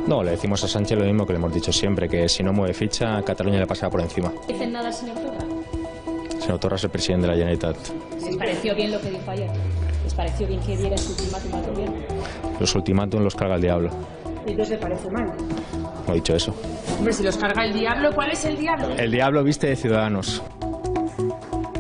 No, le decimos a Sánchez lo mismo que le hemos dicho siempre, que si no mueve ficha, Cataluña le pasará por encima. ¿Dicen nada al señor Torra? El señor Torra es el presidente de la Generalitat. ¿Les pareció bien lo que dijo ayer? ¿Les pareció bien que diera su ultimátum al gobierno? Los ultimátum los carga el diablo. ¿Y entonces le parece mal? No he dicho eso. Hombre, si los carga el diablo, ¿cuál es el diablo? El diablo viste de Ciudadanos.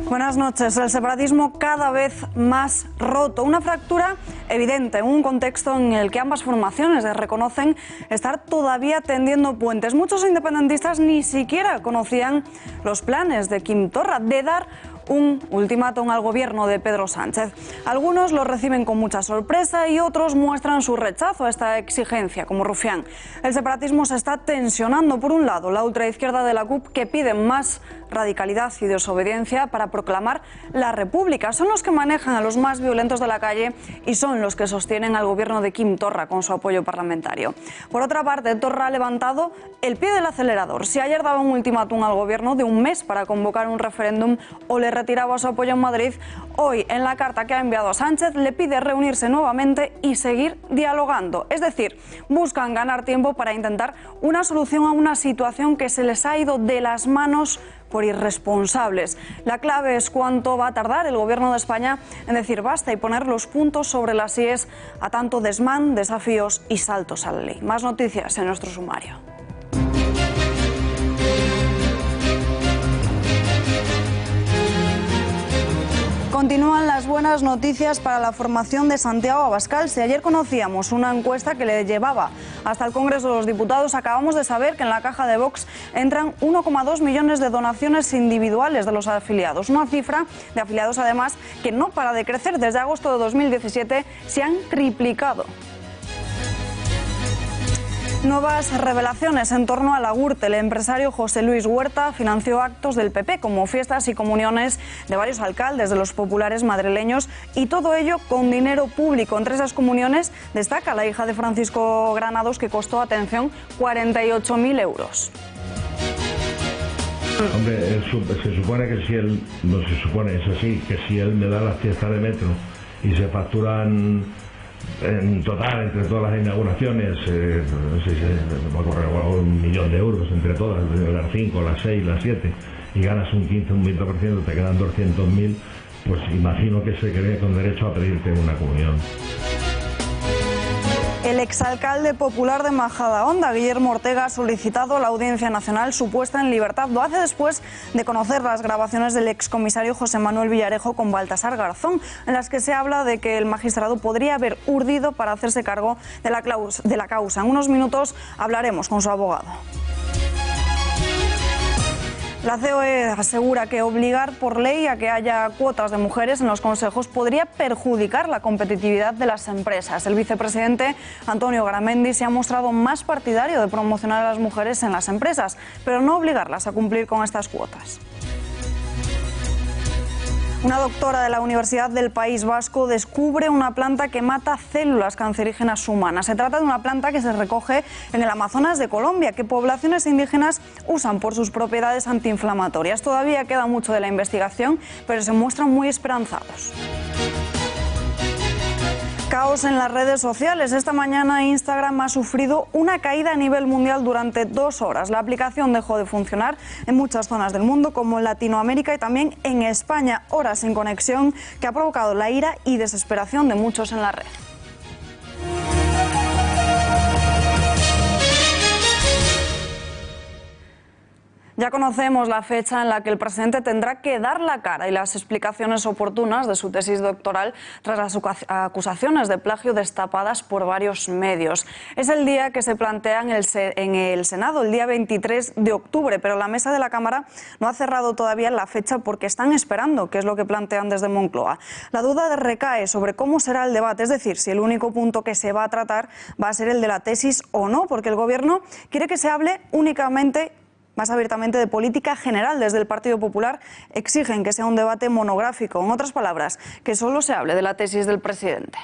Buenas noches. El separatismo cada vez más roto. Una fractura evidente en un contexto en el que ambas formaciones reconocen estar todavía tendiendo puentes. Muchos independentistas ni siquiera conocían los planes de Quim Torra de dar un ultimátum al gobierno de Pedro Sánchez. Algunos lo reciben con mucha sorpresa y otros muestran su rechazo a esta exigencia, como Rufián. El separatismo se está tensionando. Por un lado, la ultraizquierda de la CUP, que pide más radicalidad y desobediencia para proclamar la República. Son los que manejan a los más violentos de la calle y son los que sostienen al gobierno de Quim Torra con su apoyo parlamentario. Por otra parte, Torra ha levantado el pie del acelerador. Si ayer daba un ultimátum al gobierno de un mes para convocar un referéndum o le retiraba su apoyo en Madrid, hoy en la carta que ha enviado a Sánchez le pide reunirse nuevamente y seguir dialogando. Es decir, buscan ganar tiempo para intentar una solución a una situación que se les ha ido de las manos por irresponsables. La clave es cuánto va a tardar el gobierno de España en decir basta y poner los puntos sobre las íes a tanto desmán, desafíos y saltos a la ley. Más noticias en nuestro sumario. Continúan las buenas noticias para la formación de Santiago Abascal. Si ayer conocíamos una encuesta que le llevaba hasta el Congreso de los Diputados, acabamos de saber que en la caja de Vox entran 1,2 millones de donaciones individuales de los afiliados. Una cifra de afiliados, además, que no para de crecer. Desde agosto de 2017 se han triplicado. Nuevas revelaciones en torno a la Gürtel. El empresario José Luis Huerta financió actos del PP como fiestas y comuniones de varios alcaldes de los populares madrileños y todo ello con dinero público. Entre esas comuniones destaca la hija de Francisco Granados, que costó, atención, 48.000 euros. Hombre, se supone que si él, no se supone, es así, que si él me da la fiesta de metro y se facturan en total, entre todas las inauguraciones, no sé si me ocurre 1 millón de euros entre todas, las 5, las 6, las 7, y ganas un 15, un 20%, te quedan 200.000, pues imagino que se cree con derecho a pedirte una comunión. El exalcalde popular de Majadahonda, Guillermo Ortega, ha solicitado a la Audiencia Nacional su puesta en libertad. Lo hace después de conocer las grabaciones del excomisario José Manuel Villarejo con Baltasar Garzón, en las que se habla de que el magistrado podría haber urdido para hacerse cargo de la causa. En unos minutos hablaremos con su abogado. La COE asegura que obligar por ley a que haya cuotas de mujeres en los consejos podría perjudicar la competitividad de las empresas. El vicepresidente Antonio Garamendi se ha mostrado más partidario de promocionar a las mujeres en las empresas, pero no obligarlas a cumplir con estas cuotas. Una doctora de la Universidad del País Vasco descubre una planta que mata células cancerígenas humanas. Se trata de una planta que se recoge en el Amazonas de Colombia, que poblaciones indígenas usan por sus propiedades antiinflamatorias. Todavía queda mucho de la investigación, pero se muestran muy esperanzados. Caos en las redes sociales. Esta mañana Instagram ha sufrido una caída a nivel mundial durante 2 horas. La aplicación dejó de funcionar en muchas zonas del mundo, como en Latinoamérica y también en España. Horas sin conexión que ha provocado la ira y desesperación de muchos en la red. Ya conocemos la fecha en la que el presidente tendrá que dar la cara y las explicaciones oportunas de su tesis doctoral tras las acusaciones de plagio destapadas por varios medios. Es el día que se plantea en el Senado, el día 23 de octubre, pero la mesa de la Cámara no ha cerrado todavía la fecha porque están esperando qué es lo que plantean desde Moncloa. La duda recae sobre cómo será el debate, es decir, si el único punto que se va a tratar va a ser el de la tesis o no, porque el Gobierno quiere que se hable únicamente más abiertamente de política general. Desde el Partido Popular exigen que sea un debate monográfico. En otras palabras, que solo se hable de la tesis del presidente.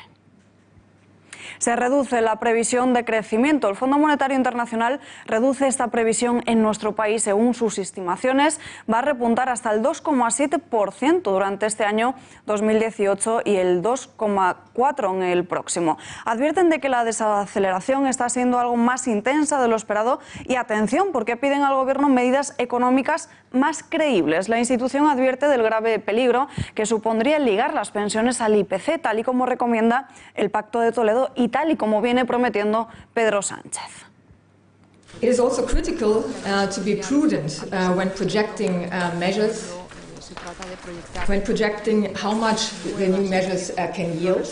Se reduce la previsión de crecimiento. El Fondo Monetario Internacional reduce esta previsión en nuestro país. Según sus estimaciones, va a repuntar hasta el 2,7% durante este año 2018 y el 2,4% en el próximo. Advierten de que la desaceleración está siendo algo más intensa de lo esperado y atención, porque piden al Gobierno medidas económicas más creíbles. La institución advierte del grave peligro que supondría ligar las pensiones al IPC, tal y como recomienda el Pacto de Toledo y tal y como viene prometiendo Pedro Sánchez. It is also critical to be prudent when projecting measures, when projecting how much the new measures can yield,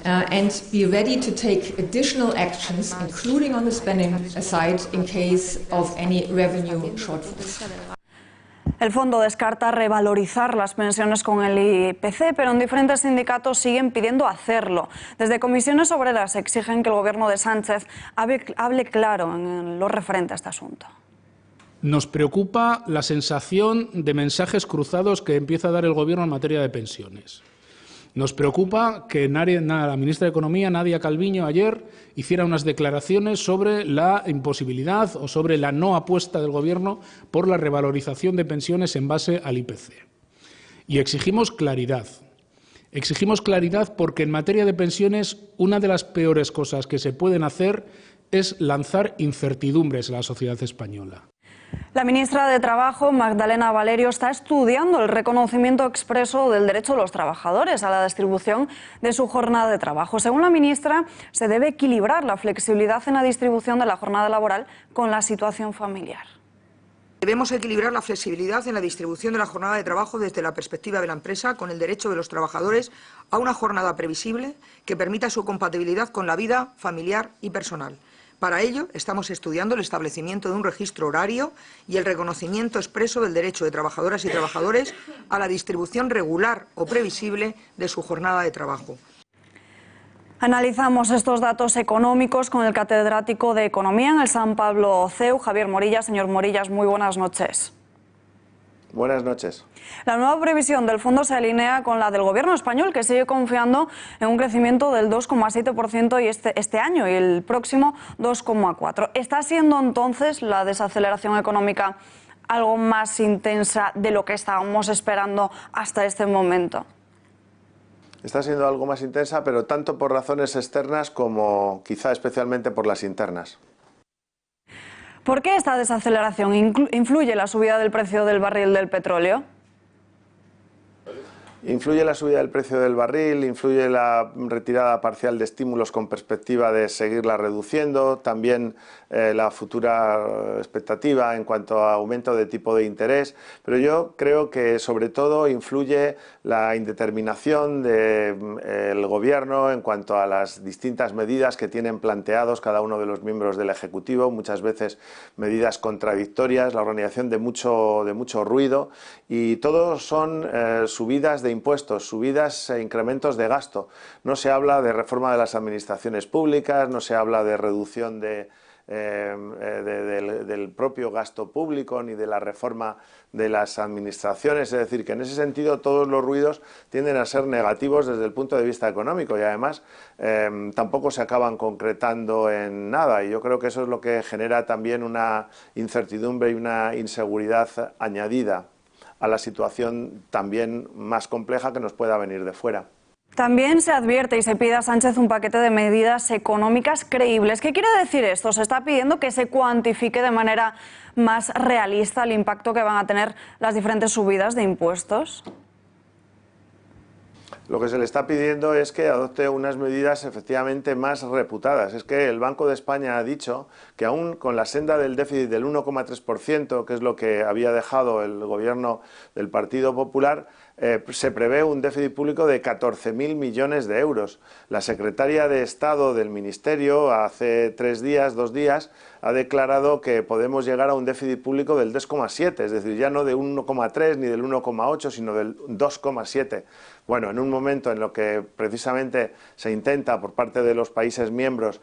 and be ready to take additional actions, including on the spending side, in case of any revenue shortfalls. El fondo descarta revalorizar las pensiones con el IPC, pero en diferentes sindicatos siguen pidiendo hacerlo. Desde Comisiones Obreras exigen que el Gobierno de Sánchez hable claro en lo referente a este asunto. Nos preocupa la sensación de mensajes cruzados que empieza a dar el Gobierno en materia de pensiones. Nos preocupa que la ministra de Economía, Nadia Calviño, ayer hiciera unas declaraciones sobre la imposibilidad o sobre la no apuesta del Gobierno por la revalorización de pensiones en base al IPC. Y exigimos claridad. Exigimos claridad porque en materia de pensiones una de las peores cosas que se pueden hacer es lanzar incertidumbres a la sociedad española. La ministra de Trabajo, Magdalena Valerio, está estudiando el reconocimiento expreso del derecho de los trabajadores a la distribución de su jornada de trabajo. Según la ministra, se debe equilibrar la flexibilidad en la distribución de la jornada laboral con la situación familiar. Debemos equilibrar la flexibilidad en la distribución de la jornada de trabajo desde la perspectiva de la empresa con el derecho de los trabajadores a una jornada previsible que permita su compatibilidad con la vida familiar y personal. Para ello, estamos estudiando el establecimiento de un registro horario y el reconocimiento expreso del derecho de trabajadoras y trabajadores a la distribución regular o previsible de su jornada de trabajo. Analizamos estos datos económicos con el catedrático de Economía en el San Pablo CEU, Javier Morillas. Señor Morillas, muy buenas noches. Buenas noches. La nueva previsión del fondo se alinea con la del Gobierno español, que sigue confiando en un crecimiento del 2,7% y este año y el próximo 2,4%. ¿Está siendo entonces la desaceleración económica algo más intensa de lo que estábamos esperando hasta este momento? Está siendo algo más intensa, pero tanto por razones externas como quizá especialmente por las internas. ¿Por qué esta desaceleración influye la subida del precio del barril del petróleo? Influye la subida del precio del barril, influye la retirada parcial de estímulos con perspectiva de seguirla reduciendo, también la futura expectativa en cuanto a aumento de tipo de interés, pero yo creo que sobre todo influye la indeterminación del Gobierno en cuanto a las distintas medidas que tienen planteados cada uno de los miembros del Ejecutivo, muchas veces medidas contradictorias, la organización de mucho ruido, y todos son subidas de impuestos, subidas e incrementos de gasto. No se habla de reforma de las administraciones públicas, no se habla de reducción del propio gasto público ni de la reforma de las administraciones, es decir, que en ese sentido todos los ruidos tienden a ser negativos desde el punto de vista económico y además tampoco se acaban concretando en nada, y yo creo que eso es lo que genera también una incertidumbre y una inseguridad añadida a la situación también más compleja que nos pueda venir de fuera. También se advierte y se pide a Sánchez un paquete de medidas económicas creíbles. ¿Qué quiere decir esto? Se está pidiendo que se cuantifique de manera más realista el impacto que van a tener las diferentes subidas de impuestos. Lo que se le está pidiendo es que adopte unas medidas efectivamente más reputadas. Es que el Banco de España ha dicho que aún con la senda del déficit del 1,3%, que es lo que había dejado el gobierno del Partido Popular, se prevé un déficit público de 14.000 millones de euros. La secretaria de Estado del Ministerio hace 2 días ha declarado que podemos llegar a un déficit público del 2,7, es decir, ya no de 1,3 ni del 1,8, sino del 2,7. Bueno, en un momento en lo que precisamente se intenta por parte de los países miembros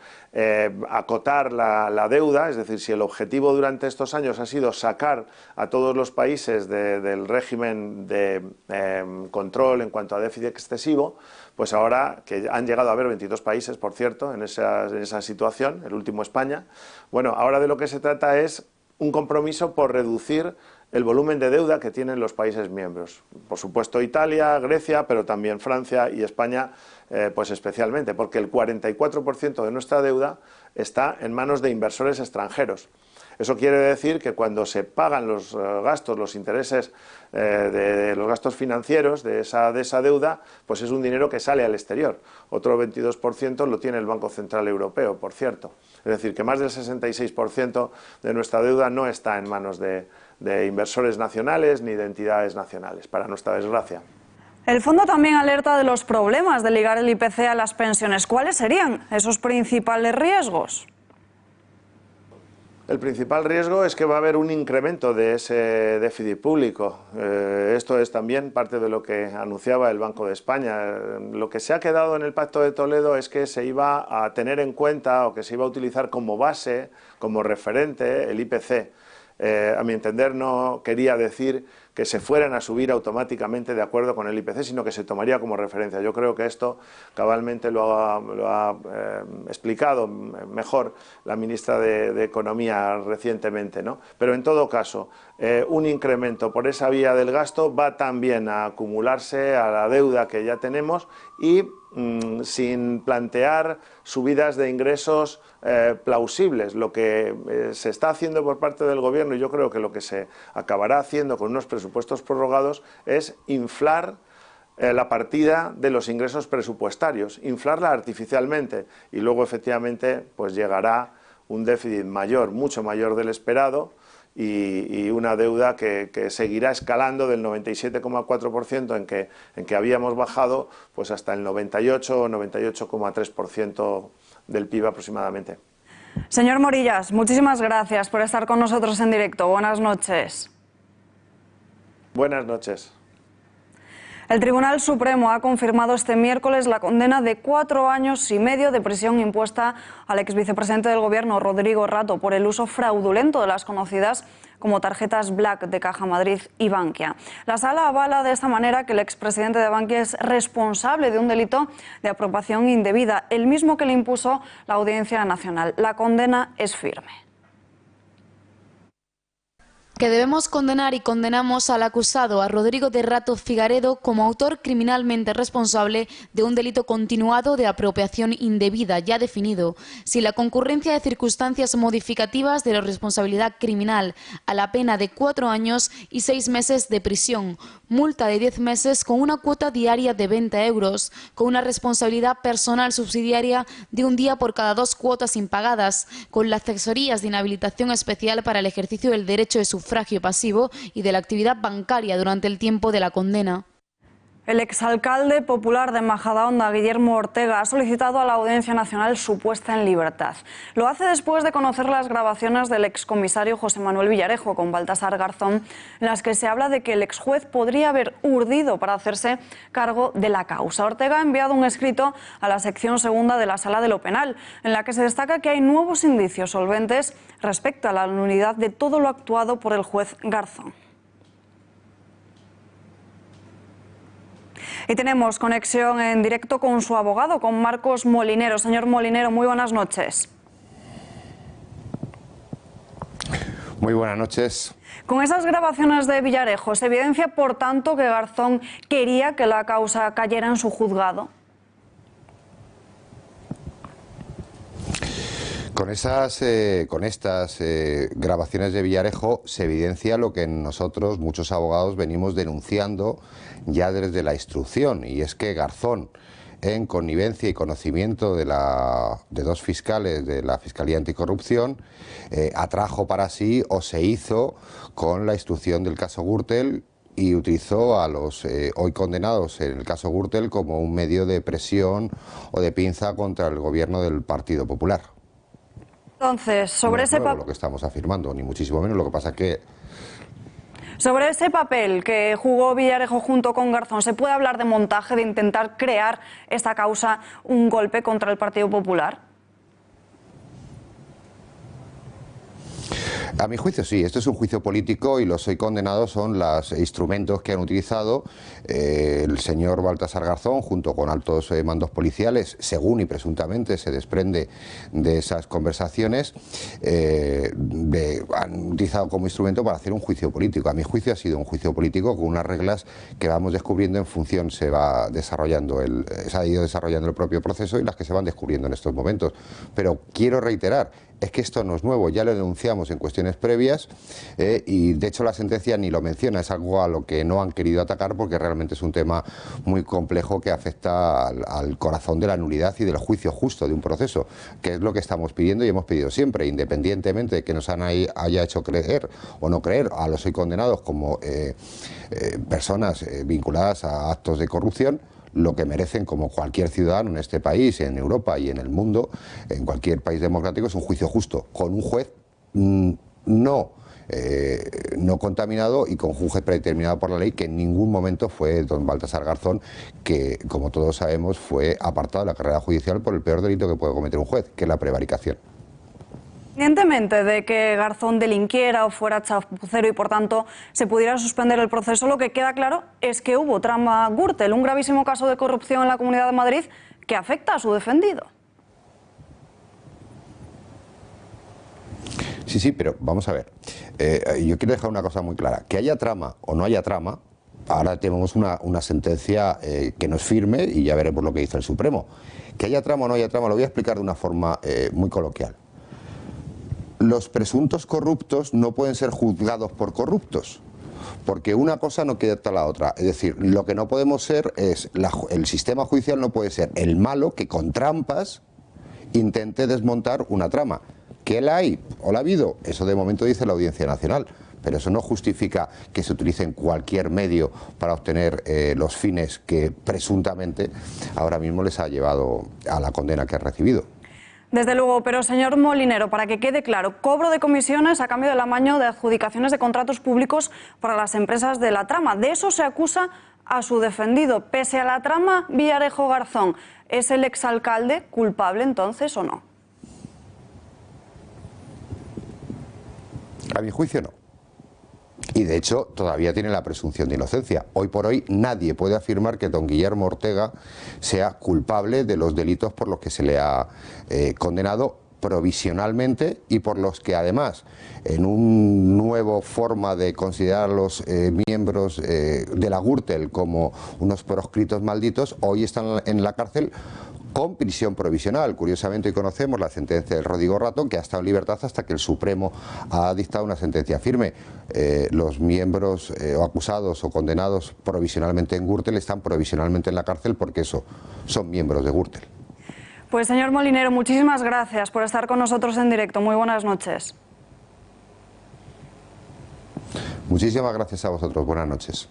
acotar la deuda, es decir, si el objetivo durante estos años ha sido sacar a todos los países del régimen de control en cuanto a déficit excesivo, pues ahora que han llegado a haber 22 países, por cierto, en esa situación, el último España, bueno, ahora de lo que se trata es un compromiso por reducir el volumen de deuda que tienen los países miembros. Por supuesto Italia, Grecia, pero también Francia y España, pues especialmente, porque el 44% de nuestra deuda está en manos de inversores extranjeros. Eso quiere decir que cuando se pagan los gastos, los intereses de los gastos financieros de esa deuda, pues es un dinero que sale al exterior. Otro 22% lo tiene el Banco Central Europeo, por cierto. Es decir, que más del 66% de nuestra deuda no está en manos de inversores nacionales ni de entidades nacionales, para nuestra desgracia. El fondo también alerta de los problemas de ligar el IPC a las pensiones. ¿Cuáles serían esos principales riesgos? El principal riesgo es que va a haber un incremento de ese déficit público. Esto es también parte de lo que anunciaba el Banco de España. Lo que se ha quedado en el Pacto de Toledo es que se iba a tener en cuenta o que se iba a utilizar como base, como referente, el IPC. A mi entender no quería decir que se fueran a subir automáticamente de acuerdo con el IPC, sino que se tomaría como referencia. Yo creo que esto cabalmente lo ha explicado mejor la ministra de Economía recientemente, ¿no? Pero en todo caso, un incremento por esa vía del gasto va también a acumularse a la deuda que ya tenemos y sin plantear subidas de ingresos plausibles. Lo que se está haciendo por parte del Gobierno, y yo creo que lo que se acabará haciendo con unos presupuestos prorrogados, es inflar la partida de los ingresos presupuestarios, inflarla artificialmente, y luego efectivamente pues llegará un déficit mayor, mucho mayor del esperado, y una deuda que seguirá escalando del 97,4% en que habíamos bajado pues hasta el 98 o 98,3% del PIB aproximadamente. Señor Morillas, muchísimas gracias por estar con nosotros en directo. Buenas noches. Buenas noches. El Tribunal Supremo ha confirmado este miércoles la condena de 4 años y medio de prisión impuesta al exvicepresidente del Gobierno, Rodrigo Rato, por el uso fraudulento de las conocidas como tarjetas Black de Caja Madrid y Bankia. La Sala avala de esta manera que el expresidente de Bankia es responsable de un delito de apropiación indebida, el mismo que le impuso la Audiencia Nacional. La condena es firme. Que debemos condenar y condenamos al acusado, a Rodrigo de Rato Figaredo, como autor criminalmente responsable de un delito continuado de apropiación indebida ya definido, si la concurrencia de circunstancias modificativas de la responsabilidad criminal, a la pena de 4 años y 6 meses de prisión, multa de 10 meses con una cuota diaria de 20 euros, con una responsabilidad personal subsidiaria de un día por cada 2 cuotas impagadas, con las accesorías de inhabilitación especial para el ejercicio del derecho de sufragio pasivo y de la actividad bancaria durante el tiempo de la condena. El exalcalde popular de Majadahonda, Guillermo Ortega, ha solicitado a la Audiencia Nacional su puesta en libertad. Lo hace después de conocer las grabaciones del excomisario José Manuel Villarejo con Baltasar Garzón, en las que se habla de que el exjuez podría haber urdido para hacerse cargo de la causa. Ortega ha enviado un escrito a la sección segunda de la Sala de lo Penal, en la que se destaca que hay nuevos indicios solventes respecto a la nulidad de todo lo actuado por el juez Garzón. Y tenemos conexión en directo con su abogado, con Marcos Molinero. Señor Molinero, muy buenas noches. Muy buenas noches. Con esas grabaciones de Villarejo, ¿se evidencia, por tanto, que Garzón quería que la causa cayera en su juzgado? Con estas grabaciones de Villarejo se evidencia lo que nosotros, muchos abogados, venimos denunciando ya desde la instrucción, y es que Garzón, en connivencia y conocimiento de 2 fiscales de la Fiscalía Anticorrupción, atrajo para sí o se hizo con la instrucción del caso Gürtel y utilizó a los hoy condenados en el caso Gürtel como un medio de presión o de pinza contra el gobierno del Partido Popular. Entonces, sobre no es nuevo lo que estamos afirmando, ni muchísimo menos. Lo que pasa es que sobre ese papel que jugó Villarejo junto con Garzón, ¿se puede hablar de montaje, de intentar crear esta causa un golpe contra el Partido Popular? A mi juicio sí, esto es un juicio político y los hoy condenados son los instrumentos que han utilizado el señor Baltasar Garzón junto con altos mandos policiales, según y presuntamente se desprende de esas conversaciones, han utilizado como instrumento para hacer un juicio político. A mi juicio ha sido un juicio político con unas reglas que vamos descubriendo en función se ha ido desarrollando el propio proceso y las que se van descubriendo en estos momentos. Pero quiero reiterar, es que esto no es nuevo, ya lo denunciamos en cuestiones previas y de hecho la sentencia ni lo menciona, es algo a lo que no han querido atacar porque realmente es un tema muy complejo que afecta al corazón de la nulidad y del juicio justo de un proceso, que es lo que estamos pidiendo y hemos pedido siempre, independientemente de que nos haya hecho creer o no creer a los hoy condenados como personas vinculadas a actos de corrupción. Lo que merecen como cualquier ciudadano en este país, en Europa y en el mundo, en cualquier país democrático, es un juicio justo, con un juez no contaminado y con un juez predeterminado por la ley, que en ningún momento fue don Baltasar Garzón, que como todos sabemos fue apartado de la carrera judicial por el peor delito que puede cometer un juez, que es la prevaricación. Independientemente de que Garzón delinquiera o fuera chapucero y por tanto se pudiera suspender el proceso, lo que queda claro es que hubo trama Gürtel, un gravísimo caso de corrupción en la Comunidad de Madrid que afecta a su defendido. Sí, pero vamos a ver, yo quiero dejar una cosa muy clara, que haya trama o no haya trama, ahora tenemos una sentencia que no es firme y ya veremos lo que dice el Supremo. Que haya trama o no haya trama lo voy a explicar de una forma muy coloquial. Los presuntos corruptos no pueden ser juzgados por corruptos, porque una cosa no queda la otra. Es decir, lo que no podemos ser es, el sistema judicial no puede ser el malo que con trampas intente desmontar una trama. ¿Que la hay o la ha habido? Eso de momento dice la Audiencia Nacional, pero eso no justifica que se utilicen cualquier medio para obtener los fines que presuntamente ahora mismo les ha llevado a la condena que ha recibido. Desde luego, pero señor Molinero, para que quede claro, cobro de comisiones a cambio del amaño de adjudicaciones de contratos públicos para las empresas de la trama. De eso se acusa a su defendido. Pese a la trama, Villarejo Garzón, ¿es el exalcalde culpable entonces o no? A mi juicio no. Y de hecho todavía tiene la presunción de inocencia. Hoy por hoy nadie puede afirmar que don Guillermo Ortega sea culpable de los delitos por los que se le ha condenado provisionalmente y por los que además en una nueva forma de considerar a los miembros de la Gürtel como unos proscritos malditos, hoy están en la cárcel con prisión provisional. Curiosamente hoy conocemos la sentencia del Rodrigo Rato, que ha estado en libertad hasta que el Supremo ha dictado una sentencia firme. Los miembros o acusados o condenados provisionalmente en Gürtel están provisionalmente en la cárcel porque eso son miembros de Gürtel. Pues señor Molinero, muchísimas gracias por estar con nosotros en directo. Muy buenas noches. Muchísimas gracias a vosotros. Buenas noches.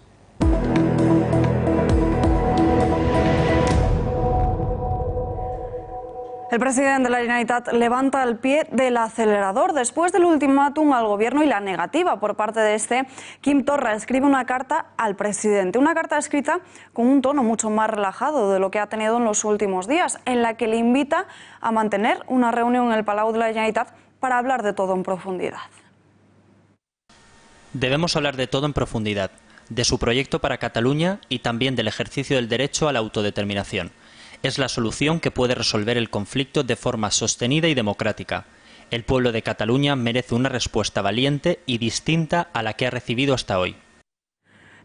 El presidente de la Generalitat levanta el pie del acelerador. Después del ultimátum al gobierno y la negativa por parte de este, Quim Torra escribe una carta al presidente. Una carta escrita con un tono mucho más relajado de lo que ha tenido en los últimos días, en la que le invita a mantener una reunión en el Palau de la Generalitat para hablar de todo en profundidad. Debemos hablar de todo en profundidad, de su proyecto para Cataluña y también del ejercicio del derecho a la autodeterminación. Es la solución que puede resolver el conflicto de forma sostenida y democrática. El pueblo de Cataluña merece una respuesta valiente y distinta a la que ha recibido hasta hoy.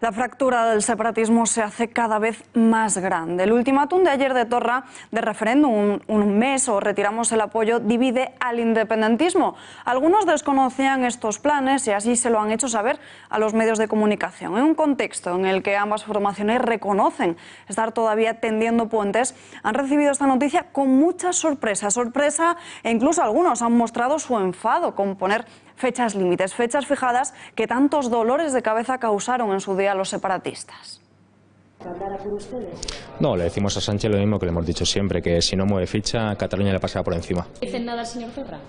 La fractura del separatismo se hace cada vez más grande. El ultimátum de ayer de Torra de referéndum, un mes o retiramos el apoyo, divide al independentismo. Algunos desconocían estos planes y así se lo han hecho saber a los medios de comunicación. En un contexto en el que ambas formaciones reconocen estar todavía tendiendo puentes, han recibido esta noticia con mucha sorpresa. E incluso algunos han mostrado su enfado con poner fechas límites, fechas fijadas que tantos dolores de cabeza causaron en su día a los separatistas. No, le decimos a Sánchez lo mismo que le hemos dicho siempre, que si no mueve ficha, Cataluña le pasará por encima. ¿Dicen nada al señor Torra?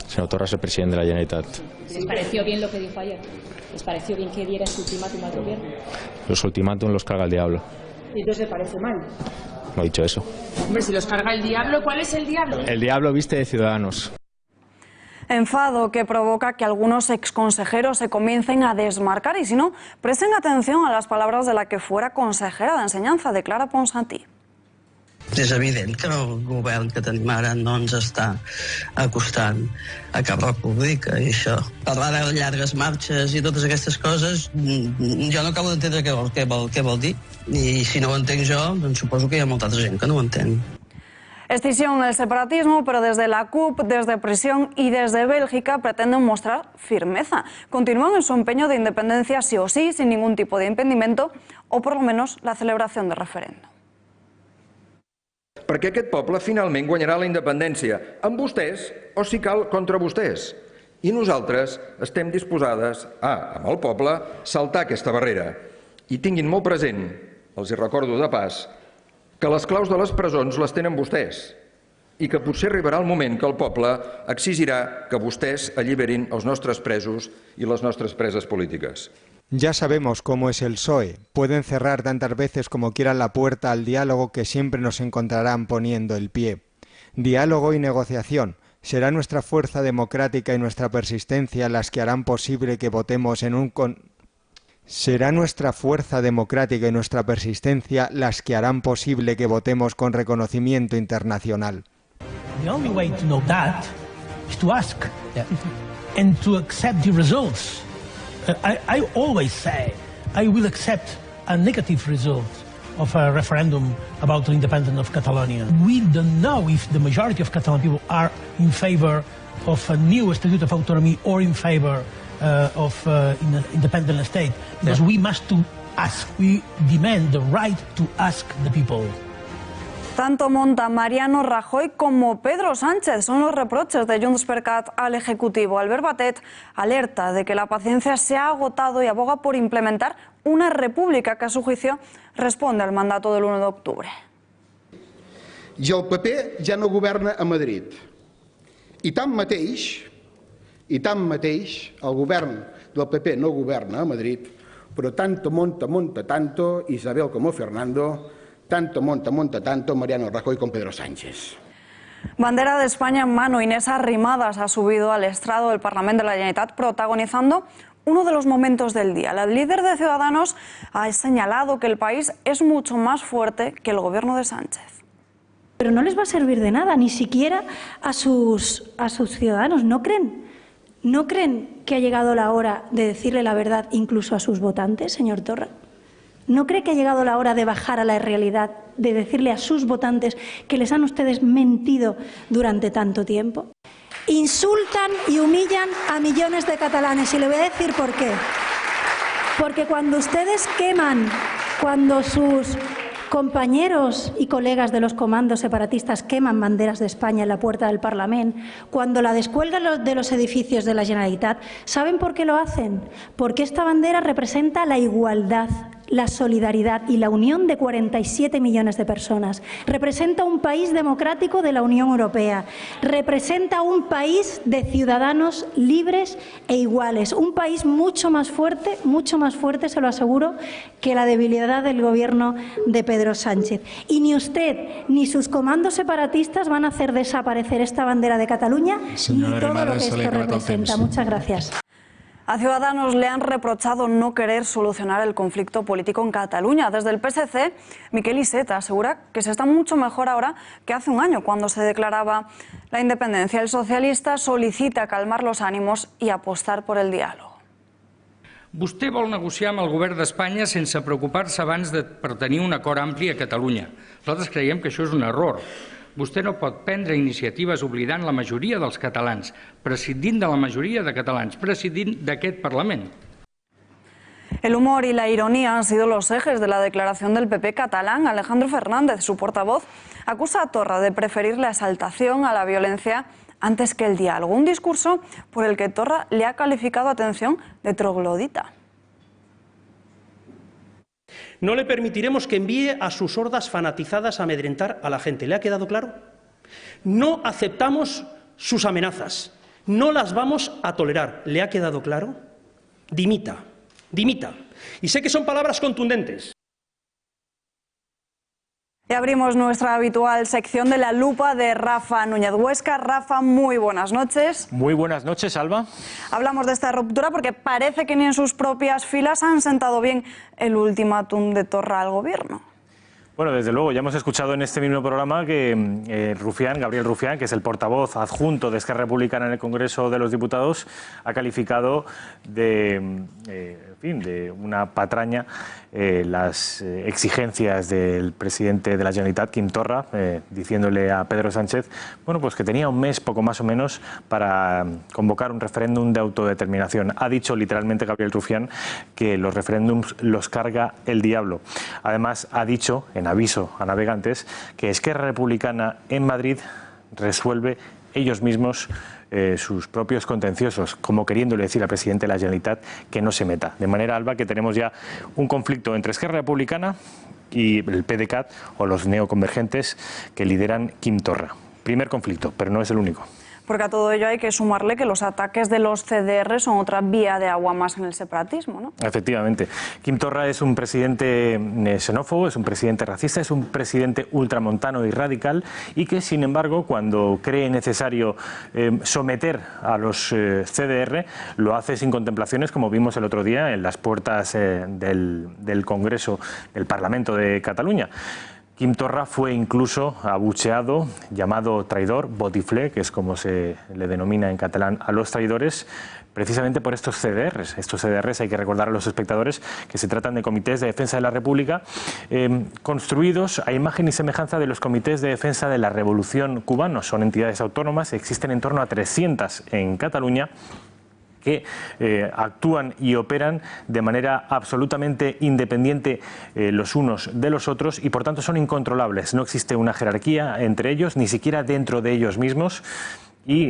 Señor Torra es el presidente de la Generalitat. ¿Les pareció bien lo que dijo ayer? ¿Les pareció bien que diera ese ultimátum al gobierno? Los ultimátum los carga el diablo. ¿Y entonces le parece mal? No he dicho eso. Hombre, si los carga el diablo, ¿cuál es el diablo? El diablo viste de Ciudadanos. Enfado que provoca que algunos exconsejeros se comiencen a desmarcar y, si no, presten atención a las palabras de la que fuera consejera de Ensenyança, de Clara Ponsatí. És evident que el govern que tenim ara no ens està acostant a cap república i això. Parlar de llargues marxes i totes aquestes coses, jo no acabo d'entendre què vol dir. I si no ho entenc jo, doncs suposo que hi ha molta altra gent que no ho entén. Escisión el separatismo, pero desde la CUP, desde Prisión y desde Bélgica pretenden mostrar firmeza. Continúan en su empeño de independencia sí o sí, sin ningún tipo de impedimento, o por lo menos la celebración de referéndum. Perquè aquest poble finalment guanyarà la independència, amb vostès o, si cal, contra vostès. I nosaltres estem disposades a, amb el poble, saltar aquesta barrera. I tinguin molt present, els hi recordo de pas, que les claus de les presons les tenen vostès i que potser arribarà el moment que el poble exigirà que vostès alliberin els nostres presos i les nostres preses polítiques. Ya sabemos cómo es el PSOE. Pueden cerrar tantas veces como quieran la puerta al diálogo que siempre nos encontrarán poniendo el pie. Diálogo y negociación. Será nuestra fuerza democrática y nuestra persistencia las que harán posible que votemos en un Será nuestra fuerza democrática y nuestra persistencia las que harán posible que votemos con reconocimiento internacional. The only way to know that is to ask and to accept the results. I always say I will accept a negative result of a referendum about the independence of Catalonia. We don't know if the majority of Catalan people are in favor of a new Statute of Autonomy or in favor of an independent state, because we must to ask. We demand the right to ask the people. Tanto monta Mariano Rajoy como Pedro Sánchez son los reproches de Junts per Cat al Ejecutivo. Albert Batet alerta de que la paciencia se ha agotado y aboga por implementar una república que, a su juicio, responde al mandato del 1 de octubre. I el PP ja no governa a Madrid. I tanmateix, el govern del PP no governa a Madrid, però tanto monta tanto Isabel como Fernando, tanto monta tanto Mariano Rajoy con Pedro Sánchez. Bandera de España en mano, Inés Arrimadas ha subido al estrado del Parlamento de la Generalitat protagonizando uno de los momentos del día. La líder de Ciudadanos ha señalado que el país es mucho más fuerte que el gobierno de Sánchez. Pero no les va a servir de nada, ni siquiera a sus ciudadanos. ¿No creen que ha llegado la hora de decirle la verdad incluso a sus votantes, señor Torra? ¿No cree que ha llegado la hora de bajar a la realidad, de decirle a sus votantes que les han ustedes mentido durante tanto tiempo? Insultan y humillan a millones de catalanes, y le voy a decir por qué. Porque cuando ustedes queman, cuando sus compañeros y colegas de los comandos separatistas queman banderas de España en la puerta del Parlamento, cuando la descuelgan de los edificios de la Generalitat, ¿saben por qué lo hacen? Porque esta bandera representa la igualdad, la solidaridad y la unión de 47 millones de personas. Representa un país democrático de la Unión Europea. Representa un país de ciudadanos libres e iguales. Un país mucho más fuerte, se lo aseguro, que la debilidad del gobierno de Pedro Sánchez. Y ni usted ni sus comandos separatistas van a hacer desaparecer esta bandera de Cataluña ni todo lo que esto representa. Muchas gracias. A Ciudadanos le han reprochado no querer solucionar el conflicto político en Cataluña. Desde el PSC, Miquel Iceta asegura que se está mucho mejor ahora que hace un año, cuando se declaraba la independencia. El socialista solicita calmar los ánimos y apostar por el diálogo. Vostè vol negociar amb el govern d'Espanya sense preocupar-se abans per tenir un acord ampli a Catalunya. Nosaltres creiem que això és un error. Vostè no pot prendre iniciatives oblidant la majoria dels catalans, prescindint de la majoria de catalans, prescindint d'aquest Parlament. El humor y la ironía han sido los ejes de la declaración del PP catalán. Alejandro Fernández, su portavoz, acusa a Torra de preferir la exaltación a la violencia antes que el diálogo. Un discurso por el que Torra le ha calificado, atención, de troglodita. No le permitiremos que envíe a sus hordas fanatizadas a amedrentar a la gente. ¿Le ha quedado claro? No aceptamos sus amenazas, No las vamos a tolerar. ¿Le ha quedado claro? Dimita, dimita. Y sé que son palabras contundentes. Y abrimos nuestra habitual sección de la lupa de Rafa Núñez Huesca. Rafa, muy buenas noches. Muy buenas noches, Alba. Hablamos de esta ruptura porque parece que ni en sus propias filas han sentado bien el ultimátum de Torra al gobierno. Bueno, desde luego, ya hemos escuchado en este mismo programa que Gabriel Rufián, que es el portavoz adjunto de Esquerra Republicana en el Congreso de los Diputados, ha calificado de una patraña las exigencias del presidente de la Generalitat, Quim Torra, diciéndole a Pedro Sánchez, bueno, pues que tenía un mes, poco más o menos, para convocar un referéndum de autodeterminación. Ha dicho literalmente Gabriel Rufián que los referéndums los carga el diablo. Además, ha dicho, en aviso a navegantes, que Esquerra Republicana en Madrid resuelve ellos mismos sus propios contenciosos, como queriéndole decir al presidente de la Generalitat que no se meta. De manera, Alba, que tenemos ya un conflicto entre Esquerra Republicana y el PDeCAT, o los neoconvergentes que lideran Quim Torra. Primer conflicto, pero no es el único. Porque a todo ello hay que sumarle que los ataques de los CDR son otra vía de agua más en el separatismo, ¿no? Efectivamente. Quim Torra es un presidente xenófobo, es un presidente racista, es un presidente ultramontano y radical, y que, sin embargo, cuando cree necesario someter a los CDR, lo hace sin contemplaciones, como vimos el otro día en las puertas del Congreso, del Parlamento de Cataluña. Quim Torra fue incluso abucheado, llamado traidor, botifler, que es como se le denomina en catalán a los traidores, precisamente por estos CDRs. Estos CDRs, hay que recordar a los espectadores que se tratan de comités de defensa de la República, construidos a imagen y semejanza de los comités de defensa de la Revolución cubanos. Son entidades autónomas, existen en torno a 300 en Cataluña, que actúan y operan de manera absolutamente independiente los unos de los otros y por tanto son incontrolables. No existe una jerarquía entre ellos, ni siquiera dentro de ellos mismos. Y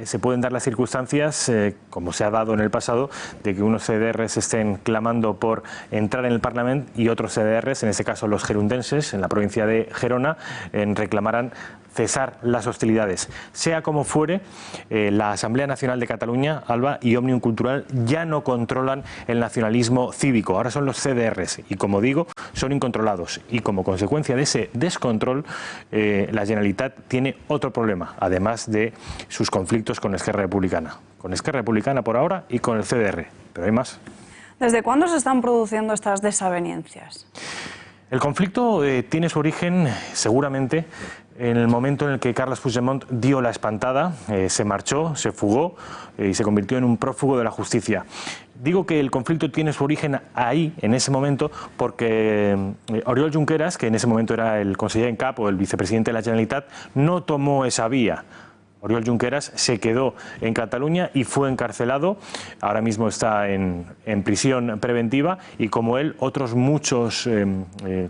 se pueden dar las circunstancias, como se ha dado en el pasado, de que unos CDRs estén clamando por entrar en el Parlamento y otros CDRs, en este caso los gerundenses, en la provincia de Gerona, reclamarán cesar las hostilidades. Sea como fuere, la Asamblea Nacional de Cataluña, Alba, y Òmnium Cultural ya no controlan el nacionalismo cívico, ahora son los CDRs y, como digo, son incontrolados y como consecuencia de ese descontrol la Generalitat tiene otro problema, además de sus conflictos con Esquerra Republicana. Con Esquerra Republicana por ahora y con el CDR, pero hay más. ¿Desde cuándo se están produciendo estas desavenencias? El conflicto tiene su origen, seguramente, en el momento en el que Carles Puigdemont dio la espantada, se marchó, se fugó y se convirtió en un prófugo de la justicia. Digo que el conflicto tiene su origen ahí, en ese momento, porque Oriol Junqueras, que en ese momento era el conseller en cap o el vicepresidente de la Generalitat, no tomó esa vía. Oriol Junqueras se quedó en Cataluña y fue encarcelado. Ahora mismo está en prisión preventiva y, como él, otros muchos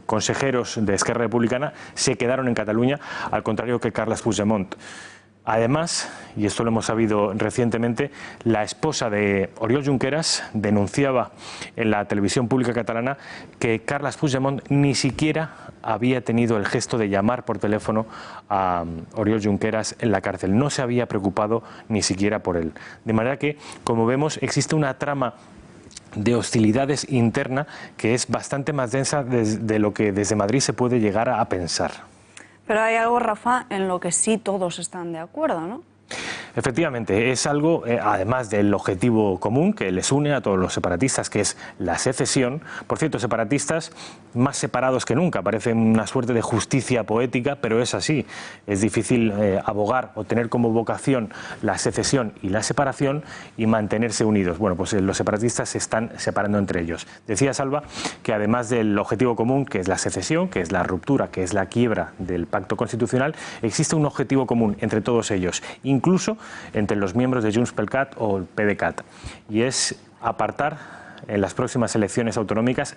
consejeros de Esquerra Republicana se quedaron en Cataluña, al contrario que Carles Puigdemont. Además, y esto lo hemos sabido recientemente, la esposa de Oriol Junqueras denunciaba en la televisión pública catalana que Carles Puigdemont ni siquiera había tenido el gesto de llamar por teléfono a Oriol Junqueras en la cárcel. No se había preocupado ni siquiera por él. De manera que, como vemos, existe una trama de hostilidades interna que es bastante más densa de lo que desde Madrid se puede llegar a pensar. Pero hay algo, Rafa, en lo que sí todos están de acuerdo, ¿no? Efectivamente, es algo, además del objetivo común que les une a todos los separatistas, que es la secesión. Por cierto, separatistas más separados que nunca, parece una suerte de justicia poética, pero es así. Es difícil abogar o tener como vocación la secesión y la separación y mantenerse unidos. Bueno, pues los separatistas se están separando entre ellos. Decía Salva que además del objetivo común, que es la secesión, que es la ruptura, que es la quiebra del pacto constitucional, existe un objetivo común entre todos ellos, incluso entre los miembros de Junts pel Cat o el PDeCAT, y es apartar en las próximas elecciones autonómicas,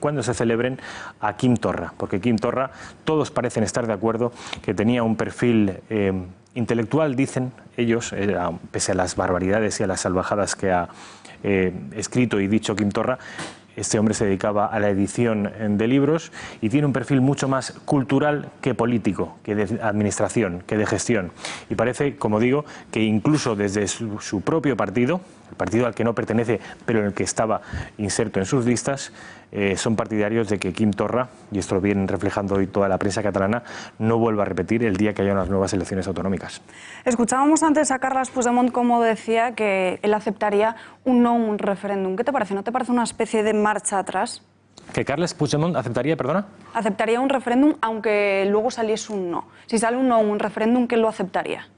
cuando se celebren, a Quim Torra, porque Quim Torra, todos parecen estar de acuerdo que tenía un perfil intelectual, dicen ellos, pese a las barbaridades y a las salvajadas que ha escrito y dicho Quim Torra, Este hombre se dedicaba a la edición de libros y tiene un perfil mucho más cultural que político, que de administración, que de gestión. Y parece, como digo, que incluso desde su propio partido, el partido al que no pertenece, pero en el que estaba inserto en sus listas, son partidarios de que Quim Torra, y esto lo vienen reflejando hoy toda la prensa catalana, no vuelva a repetir el día que haya unas nuevas elecciones autonómicas. Escuchábamos antes a Carles Puigdemont como decía que él aceptaría un referéndum. ¿Qué te parece? ¿No te parece una especie de marcha atrás? ¿Que Carles Puigdemont aceptaría, perdona? Aceptaría un referéndum aunque luego saliese un no. Si sale un no, un referéndum, ¿qué lo aceptaría?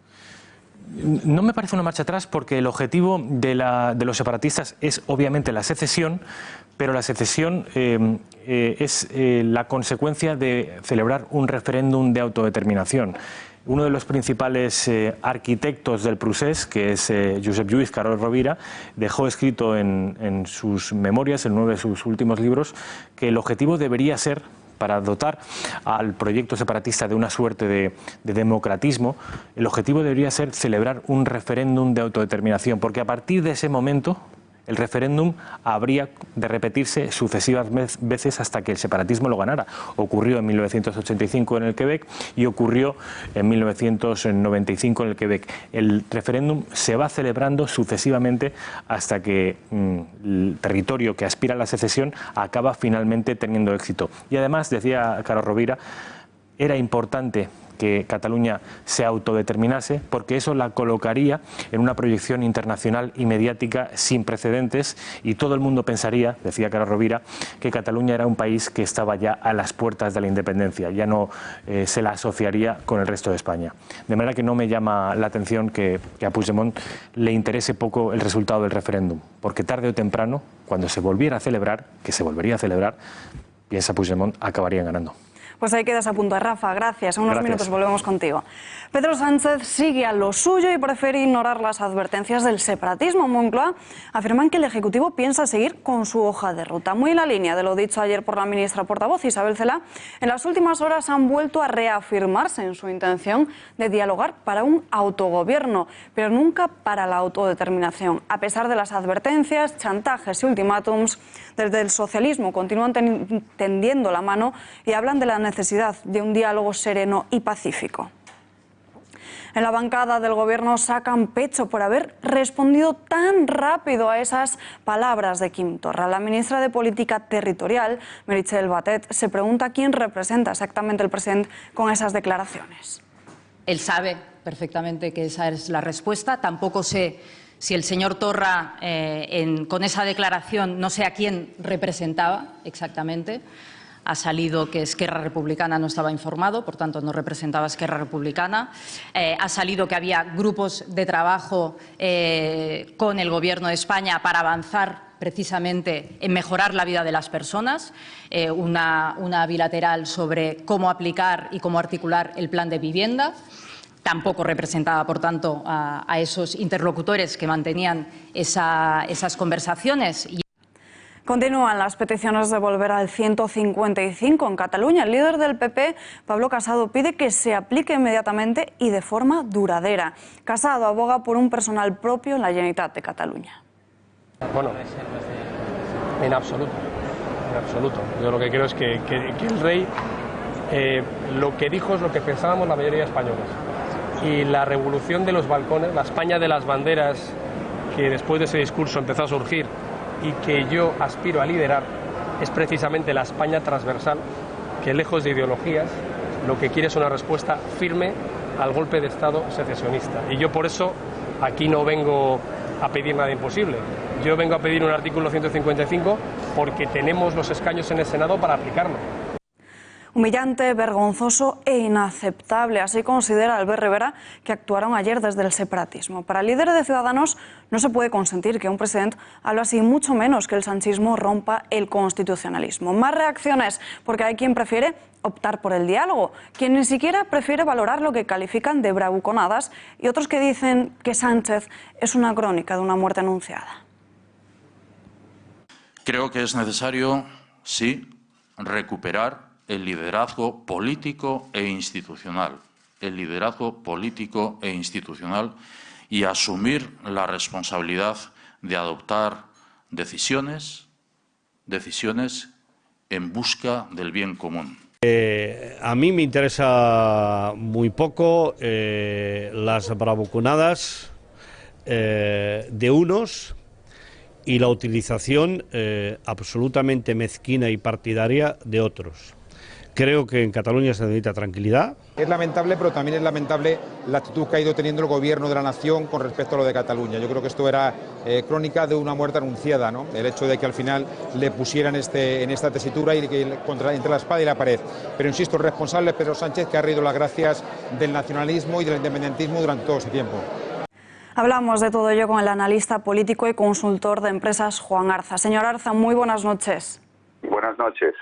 No me parece una marcha atrás porque el objetivo de los separatistas es obviamente la secesión, pero la secesión es la consecuencia de celebrar un referéndum de autodeterminación. Uno de los principales arquitectos del procés, que es Josep Lluís Carod Rovira, dejó escrito en sus memorias, en uno de sus últimos libros, que el objetivo debería ser, para dotar al proyecto separatista de una suerte de democratismo, el objetivo debería ser celebrar un referéndum de autodeterminación, porque a partir de ese momento el referéndum habría de repetirse sucesivas veces hasta que el separatismo lo ganara. Ocurrió en 1985 en el Quebec y ocurrió en 1995 en el Quebec. El referéndum se va celebrando sucesivamente hasta que el territorio que aspira a la secesión acaba finalmente teniendo éxito. Y además, decía Carod Rovira, era importante que Cataluña se autodeterminase, porque eso la colocaría en una proyección internacional y mediática sin precedentes, y todo el mundo pensaría, decía Carod Rovira, que Cataluña era un país que estaba ya a las puertas de la independencia, ya no se la asociaría con el resto de España. De manera que no me llama la atención que a Puigdemont le interese poco el resultado del referéndum, porque tarde o temprano, cuando se volviera a celebrar, que se volvería a celebrar, piensa Puigdemont, acabarían ganando. Pues ahí quedas a punto, Rafa, gracias. En unos minutos volvemos contigo. Pedro Sánchez sigue a lo suyo y prefiere ignorar las advertencias del separatismo. Moncloa afirman que el Ejecutivo piensa seguir con su hoja de ruta. Muy en la línea de lo dicho ayer por la ministra portavoz Isabel Celaá, en las últimas horas han vuelto a reafirmarse en su intención de dialogar para un autogobierno, pero nunca para la autodeterminación. A pesar de las advertencias, chantajes y ultimátums, desde el socialismo continúan tendiendo la mano y hablan de la necesidad de un diálogo sereno y pacífico. En la bancada del Gobierno sacan pecho por haber respondido tan rápido a esas palabras de Quim Torra. La ministra de Política Territorial, Meritxell Batet, se pregunta quién representa exactamente el presidente con esas declaraciones. Él sabe perfectamente que esa es la respuesta. Tampoco sé si el señor Torra, con esa declaración, no sé a quién representaba exactamente. Ha salido que Esquerra Republicana no estaba informado, por tanto no representaba a Esquerra Republicana. Ha salido que había grupos de trabajo con el Gobierno de España para avanzar precisamente en mejorar la vida de las personas, una bilateral sobre cómo aplicar y cómo articular el plan de vivienda. Tampoco representaba, por tanto, a esos interlocutores que mantenían esas conversaciones. Continúan las peticiones de volver al 155 en Cataluña. El líder del PP, Pablo Casado, pide que se aplique inmediatamente y de forma duradera. Casado aboga por un personal propio en la Generalitat de Cataluña. Bueno, en absoluto, en absoluto. Yo lo que creo es que el rey lo que dijo es lo que pensábamos la mayoría de españoles. Y la revolución de los balcones, la España de las banderas, que después de ese discurso empezó a surgir y que yo aspiro a liderar, es precisamente la España transversal, que lejos de ideologías, lo que quiere es una respuesta firme al golpe de Estado secesionista. Y yo por eso aquí no vengo a pedir nada imposible. Yo vengo a pedir un artículo 155 porque tenemos los escaños en el Senado para aplicarlo. Humillante, vergonzoso e inaceptable, así considera Albert Rivera, que actuaron ayer desde el separatismo. Para el líder de Ciudadanos no se puede consentir que un presidente hable así, mucho menos que el sanchismo rompa el constitucionalismo. Más reacciones, porque hay quien prefiere optar por el diálogo, quien ni siquiera prefiere valorar lo que califican de bravuconadas, y otros que dicen que Sánchez es una crónica de una muerte anunciada. Creo que es necesario, sí, recuperar el liderazgo político e institucional. El liderazgo político e institucional y asumir la responsabilidad de adoptar decisiones decisiones en busca del bien común. A mí me interesa muy poco las bravuconadas de unos y la utilización absolutamente mezquina y partidaria de otros. Creo que en Cataluña se necesita tranquilidad. Es lamentable, pero también es lamentable la actitud que ha ido teniendo el gobierno de la nación con respecto a lo de Cataluña. Yo creo que esto era crónica de una muerte anunciada, ¿no? El hecho de que al final le pusieran en esta tesitura y que entre la espada y la pared. Pero insisto, el responsable es Pedro Sánchez, que ha reído las gracias del nacionalismo y del independentismo durante todo ese tiempo. Hablamos de todo ello con el analista político y consultor de empresas Juan Arza. Señor Arza, muy buenas noches. Buenas noches.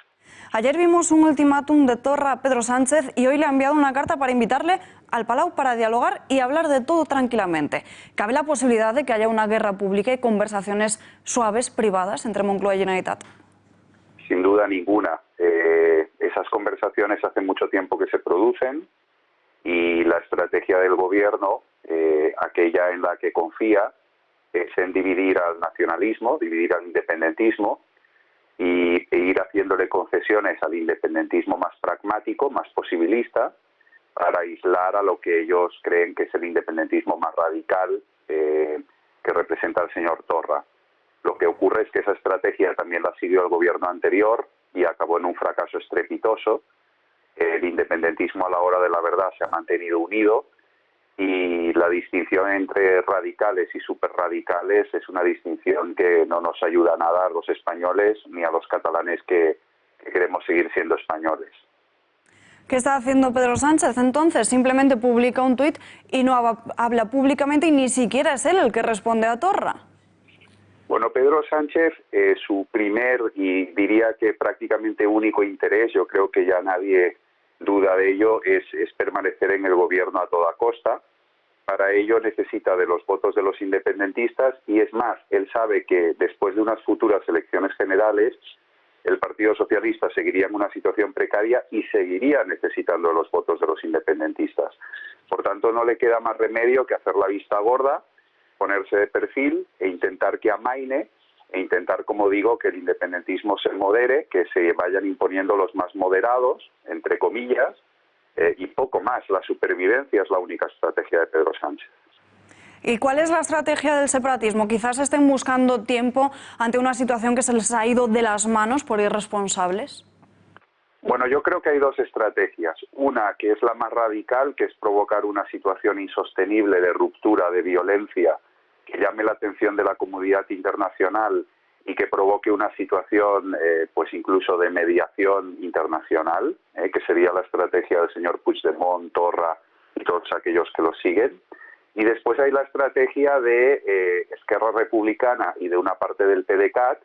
Ayer vimos un ultimátum de Torra a Pedro Sánchez y hoy le ha enviado una carta para invitarle al Palau para dialogar y hablar de todo tranquilamente. ¿Cabe la posibilidad de que haya una guerra pública y conversaciones suaves, privadas, entre Moncloa y Generalitat? Sin duda ninguna. Esas conversaciones hace mucho tiempo que se producen y la estrategia del gobierno, aquella en la que confía, es en dividir al nacionalismo, dividir al independentismo e ir haciéndole concesiones al independentismo más pragmático, más posibilista, para aislar a lo que ellos creen que es el independentismo más radical que representa el señor Torra. Lo que ocurre es que esa estrategia también la siguió el gobierno anterior y acabó en un fracaso estrepitoso. El independentismo a la hora de la verdad se ha mantenido unido y la distinción entre radicales y superradicales es una distinción que no nos ayuda nada a los españoles ni a los catalanes que queremos seguir siendo españoles. ¿Qué está haciendo Pedro Sánchez entonces? Simplemente publica un tuit y no habla públicamente y ni siquiera es él el que responde a Torra. Bueno, Pedro Sánchez, su primer y diría que prácticamente único interés, yo creo que ya nadie duda de ello, es permanecer en el gobierno a toda costa. Para ello necesita de los votos de los independentistas y es más, él sabe que después de unas futuras elecciones generales el Partido Socialista seguiría en una situación precaria y seguiría necesitando los votos de los independentistas. Por tanto, no le queda más remedio que hacer la vista gorda, ponerse de perfil e intentar que amaine e intentar, como digo, que el independentismo se modere, que se vayan imponiendo los más moderados, entre comillas, y poco más. La supervivencia es la única estrategia de Pedro Sánchez. ¿Y cuál es la estrategia del separatismo? Quizás estén buscando tiempo ante una situación que se les ha ido de las manos por irresponsables. Bueno, yo creo que hay dos estrategias. Una, que es la más radical, que es provocar una situación insostenible de ruptura, de violencia, que llame la atención de la comunidad internacional y que provoque una situación pues incluso de mediación internacional, que sería la estrategia del señor Puigdemont, Torra y todos aquellos que lo siguen. Y después hay la estrategia de Esquerra Republicana y de una parte del PDeCAT,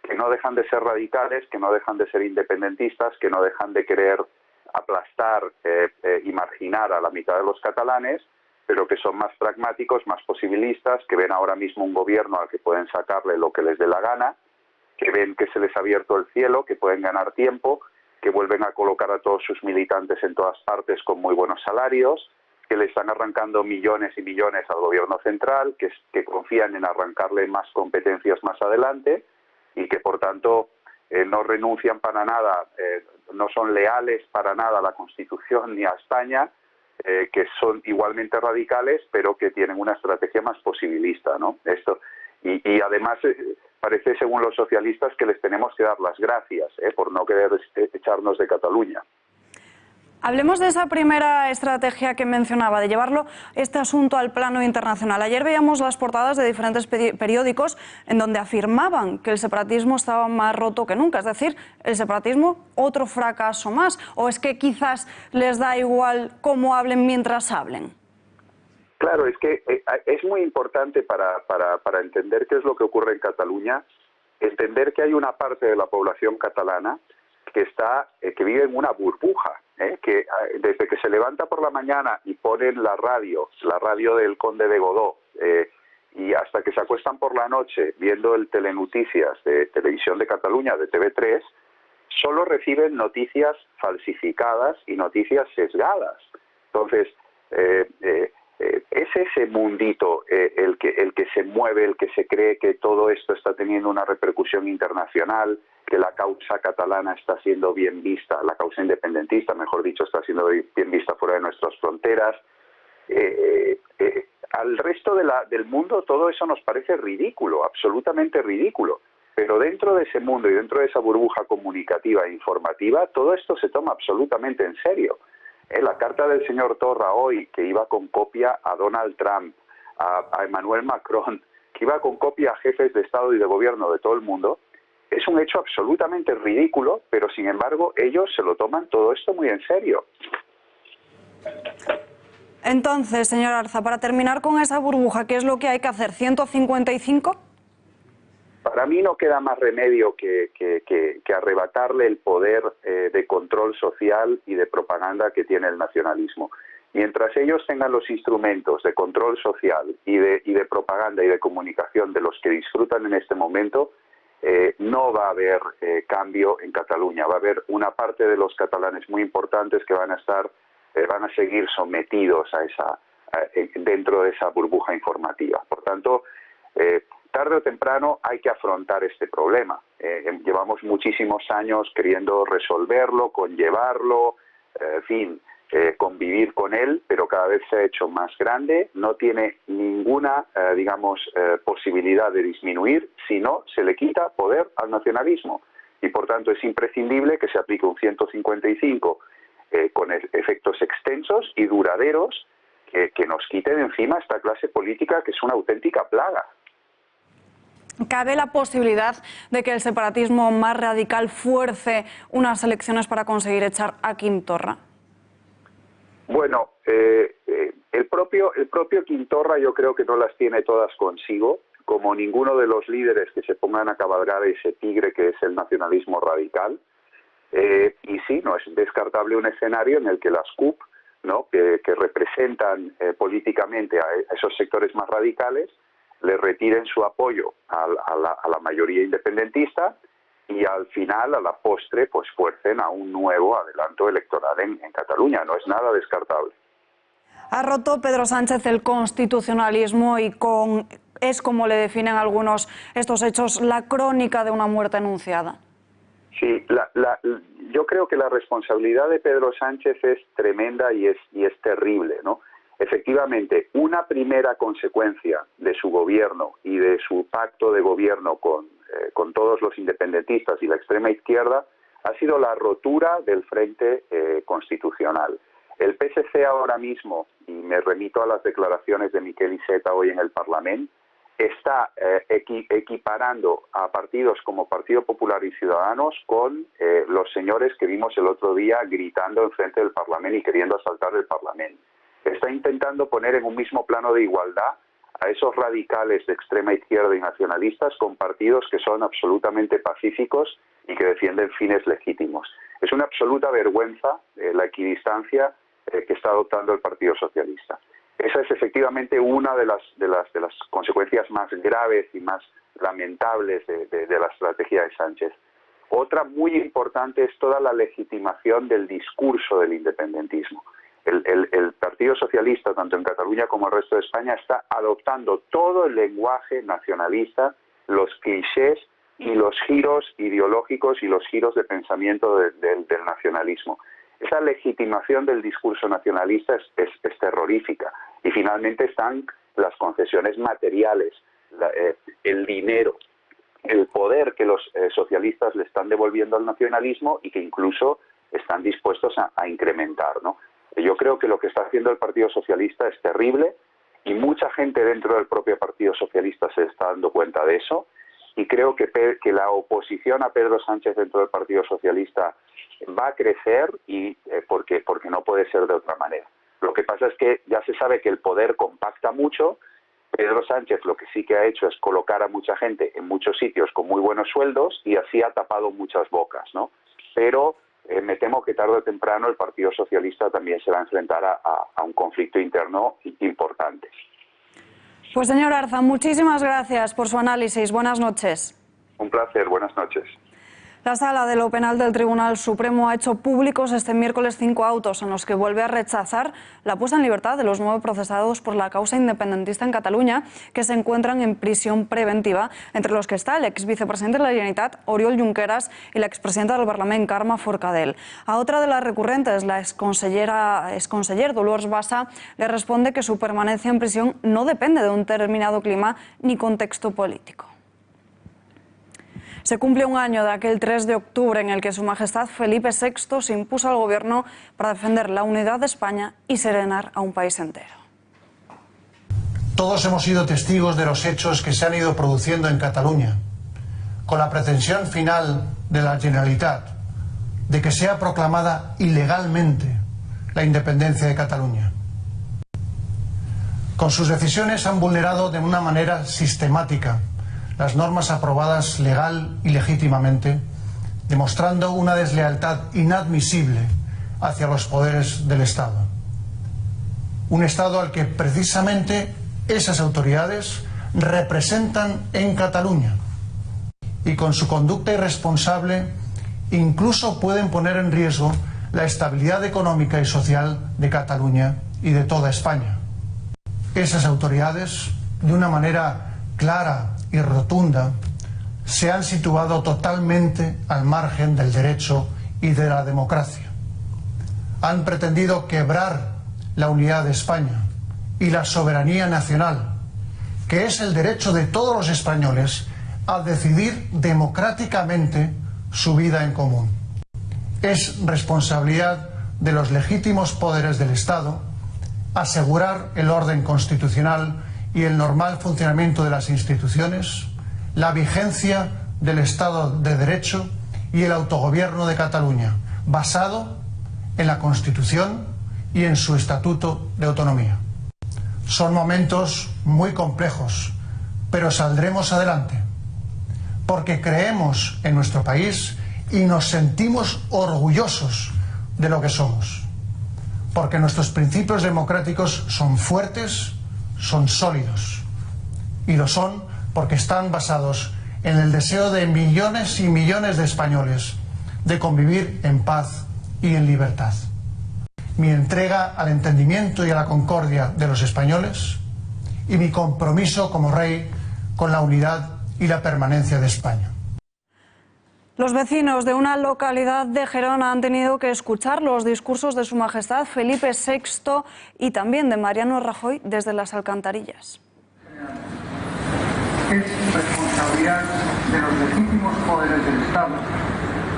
que no dejan de ser radicales, que no dejan de ser independentistas, que no dejan de querer aplastar y marginar a la mitad de los catalanes, pero que son más pragmáticos, más posibilistas, que ven ahora mismo un gobierno al que pueden sacarle lo que les dé la gana, que ven que se les ha abierto el cielo, que pueden ganar tiempo, que vuelven a colocar a todos sus militantes en todas partes con muy buenos salarios, que le están arrancando millones y millones al gobierno central, que confían en arrancarle más competencias más adelante y que por tanto no renuncian para nada, no son leales para nada a la Constitución ni a España, que son igualmente radicales, pero que tienen una estrategia más posibilista, ¿no? Y además parece, según los socialistas, que les tenemos que dar las gracias por no querer echarnos de Cataluña. Hablemos de esa primera estrategia que mencionaba, de llevarlo este asunto al plano internacional. Ayer veíamos las portadas de diferentes periódicos en donde afirmaban que el separatismo estaba más roto que nunca. Es decir, el separatismo, otro fracaso más. ¿O es que quizás les da igual cómo hablen mientras hablen? Claro, es que es muy importante para entender qué es lo que ocurre en Cataluña, entender que hay una parte de la población catalana que vive en una burbuja, que desde que se levanta por la mañana y ponen la radio del Conde de Godó, y hasta que se acuestan por la noche viendo el Telenoticias de Televisión de Cataluña, de TV3, solo reciben noticias falsificadas y noticias sesgadas. Entonces, es ese mundito el que se mueve, el que se cree que todo esto está teniendo una repercusión internacional, que la causa catalana está siendo bien vista, la causa independentista, mejor dicho, está siendo bien vista fuera de nuestras fronteras. Al resto del mundo todo eso nos parece ridículo, absolutamente ridículo. Pero dentro de ese mundo y dentro de esa burbuja comunicativa e informativa, todo esto se toma absolutamente en serio. La carta del señor Torra hoy, que iba con copia a Donald Trump, a Emmanuel Macron, que iba con copia a jefes de Estado y de Gobierno de todo el mundo, es un hecho absolutamente ridículo, pero sin embargo ellos se lo toman todo esto muy en serio. Entonces, señor Arza, para terminar con esa burbuja, ¿qué es lo que hay que hacer? ¿155? Para mí no queda más remedio que arrebatarle el poder de control social y de propaganda que tiene el nacionalismo. Mientras ellos tengan los instrumentos de control social y de propaganda y de comunicación de los que disfrutan en este momento, no va a haber cambio en Cataluña. Va a haber una parte de los catalanes muy importantes que van a seguir sometidos dentro de esa burbuja informativa. Por tanto, tarde o temprano hay que afrontar este problema. Llevamos muchísimos años queriendo resolverlo, conllevarlo, en fin, convivir con él, pero cada vez se ha hecho más grande, no tiene ninguna, posibilidad de disminuir si no se le quita poder al nacionalismo. Y por tanto es imprescindible que se aplique un 155 con efectos extensos y duraderos que nos quite de encima esta clase política que es una auténtica plaga. ¿Cabe la posibilidad de que el separatismo más radical fuerce unas elecciones para conseguir echar a Quim Torra? Bueno, el propio Quim Torra yo creo que no las tiene todas consigo, como ninguno de los líderes que se pongan a cabalgar ese tigre que es el nacionalismo radical. Y sí, no es descartable un escenario en el que las CUP, ¿no?, que representan políticamente a esos sectores más radicales, le retiren su apoyo a la mayoría independentista y al final, a la postre, pues fuercen a un nuevo adelanto electoral en Cataluña. No es nada descartable. Ha roto Pedro Sánchez el constitucionalismo y es como le definen algunos estos hechos, la crónica de una muerte anunciada. Sí, yo creo que la responsabilidad de Pedro Sánchez es tremenda y es terrible, ¿no? Efectivamente, una primera consecuencia de su gobierno y de su pacto de gobierno con todos los independentistas y la extrema izquierda ha sido la rotura del frente constitucional. El PSC ahora mismo, y me remito a las declaraciones de Miquel Iceta hoy en el Parlamento, está equiparando a partidos como Partido Popular y Ciudadanos con los señores que vimos el otro día gritando enfrente del Parlamento y queriendo asaltar el Parlamento. Está intentando poner en un mismo plano de igualdad a esos radicales de extrema izquierda y nacionalistas con partidos que son absolutamente pacíficos y que defienden fines legítimos. Es una absoluta vergüenza la equidistancia que está adoptando el Partido Socialista. Esa es efectivamente una de las consecuencias más graves y más lamentables de la estrategia de Sánchez. Otra muy importante es toda la legitimación del discurso del independentismo. El Partido Socialista, tanto en Cataluña como en el resto de España, está adoptando todo el lenguaje nacionalista, los clichés y los giros ideológicos y los giros de pensamiento del nacionalismo. Esa legitimación del discurso nacionalista es terrorífica. Y finalmente están las concesiones materiales, el dinero, el poder que los socialistas le están devolviendo al nacionalismo y que incluso están dispuestos a incrementar, ¿no? Yo creo que lo que está haciendo el Partido Socialista es terrible y mucha gente dentro del propio Partido Socialista se está dando cuenta de eso y creo que la oposición a Pedro Sánchez dentro del Partido Socialista va a crecer y porque no puede ser de otra manera. Lo que pasa es que ya se sabe que el poder compacta mucho. Pedro Sánchez lo que sí que ha hecho es colocar a mucha gente en muchos sitios con muy buenos sueldos y así ha tapado muchas bocas, ¿no? Pero me temo que tarde o temprano el Partido Socialista también se va a enfrentar a un conflicto interno importante. Pues señor Arza, muchísimas gracias por su análisis. Buenas noches. Un placer, buenas noches. La Sala de lo Penal del Tribunal Supremo ha hecho públicos este miércoles 5 autos en los que vuelve a rechazar la puesta en libertad de los 9 procesados por la causa independentista en Cataluña que se encuentran en prisión preventiva, entre los que está el ex vicepresidente de la Generalitat, Oriol Junqueras, y la expresidenta del Parlament, Carme Forcadell. A otra de las recurrentes, la exconseller Dolors Bassa, le responde que su permanencia en prisión no depende de un determinado clima ni contexto político. Se cumple un año de aquel 3 de octubre en el que Su Majestad Felipe VI se impuso al gobierno para defender la unidad de España y serenar a un país entero. Todos hemos sido testigos de los hechos que se han ido produciendo en Cataluña, con la pretensión final de la Generalitat de que sea proclamada ilegalmente la independencia de Cataluña. Con sus decisiones han vulnerado de una manera sistemática las normas aprobadas legal y legítimamente, demostrando una deslealtad inadmisible hacia los poderes del Estado. Un Estado al que precisamente esas autoridades representan en Cataluña y con su conducta irresponsable incluso pueden poner en riesgo la estabilidad económica y social de Cataluña y de toda España. Esas autoridades, de una manera clara y rotunda, se han situado totalmente al margen del derecho y de la democracia. Han pretendido quebrar la unidad de España y la soberanía nacional, que es el derecho de todos los españoles a decidir democráticamente su vida en común. Es responsabilidad de los legítimos poderes del Estado asegurar el orden constitucional y el normal funcionamiento de las instituciones, la vigencia del Estado de Derecho y el autogobierno de Cataluña, basado en la Constitución y en su Estatuto de Autonomía. Son momentos muy complejos, pero saldremos adelante, porque creemos en nuestro país y nos sentimos orgullosos de lo que somos, porque nuestros principios democráticos son fuertes, son sólidos, y lo son porque están basados en el deseo de millones y millones de españoles de convivir en paz y en libertad. Mi entrega al entendimiento y a la concordia de los españoles y mi compromiso como rey con la unidad y la permanencia de España. Los vecinos de una localidad de Gerona han tenido que escuchar los discursos de Su Majestad Felipe VI y también de Mariano Rajoy desde las alcantarillas. Es responsabilidad de los legítimos poderes del Estado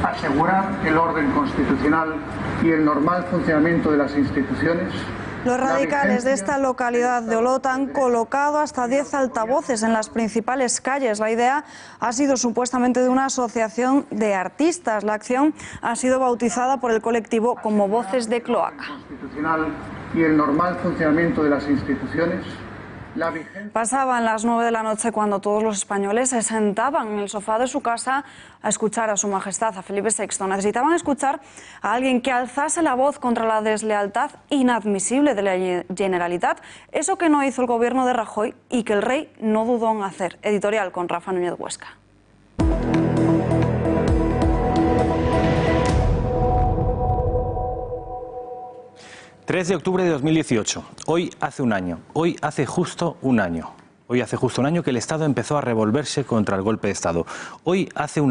asegurar el orden constitucional y el normal funcionamiento de las instituciones. Los radicales de esta localidad de Olot han colocado hasta 10 altavoces en las principales calles. La idea ha sido supuestamente de una asociación de artistas. La acción ha sido bautizada por el colectivo como Voces de Cloaca. Constitucional y el normal funcionamiento de las instituciones. Pasaban las 9 de la noche cuando todos los españoles se sentaban en el sofá de su casa a escuchar a Su Majestad, a Felipe VI. Necesitaban escuchar a alguien que alzase la voz contra la deslealtad inadmisible de la Generalitat, eso que no hizo el gobierno de Rajoy y que el rey no dudó en hacer. Editorial con Rafa Núñez Huesca. ...3 de octubre de 2018, hoy hace un año, hoy hace justo un año que el Estado empezó a revolverse contra el golpe de Estado. Hoy hace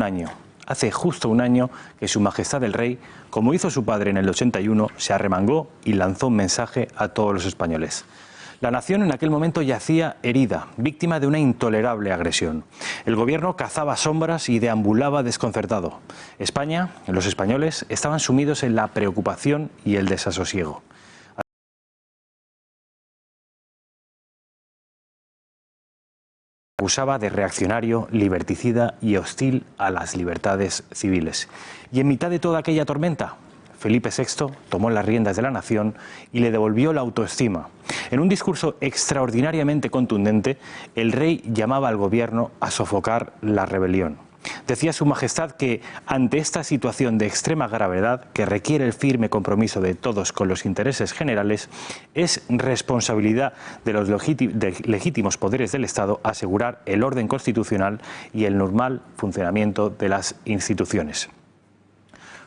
justo un año que Su Majestad el Rey, como hizo su padre en el 81, se arremangó y lanzó un mensaje a todos los españoles. La nación en aquel momento yacía herida, víctima de una intolerable agresión. El gobierno cazaba sombras y deambulaba desconcertado. España, los españoles, estaban sumidos en la preocupación y el desasosiego. Acusaba de reaccionario, liberticida y hostil a las libertades civiles. Y en mitad de toda aquella tormenta, Felipe VI tomó las riendas de la nación y le devolvió la autoestima. En un discurso extraordinariamente contundente, el rey llamaba al gobierno a sofocar la rebelión. Decía Su Majestad que ante esta situación de extrema gravedad que requiere el firme compromiso de todos con los intereses generales, es responsabilidad de los legítimos poderes del Estado asegurar el orden constitucional y el normal funcionamiento de las instituciones.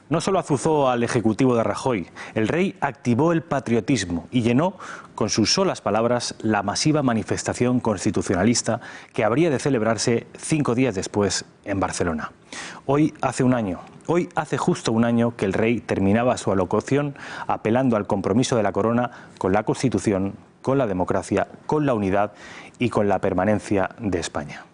No solo azuzó al Ejecutivo de Rajoy, el rey activó el patriotismo y llenó con sus solas palabras la masiva manifestación constitucionalista que habría de celebrarse 5 días después en Barcelona. Hoy hace justo un año que el rey terminaba su alocución apelando al compromiso de la corona con la Constitución, con la democracia, con la unidad y con la permanencia de España.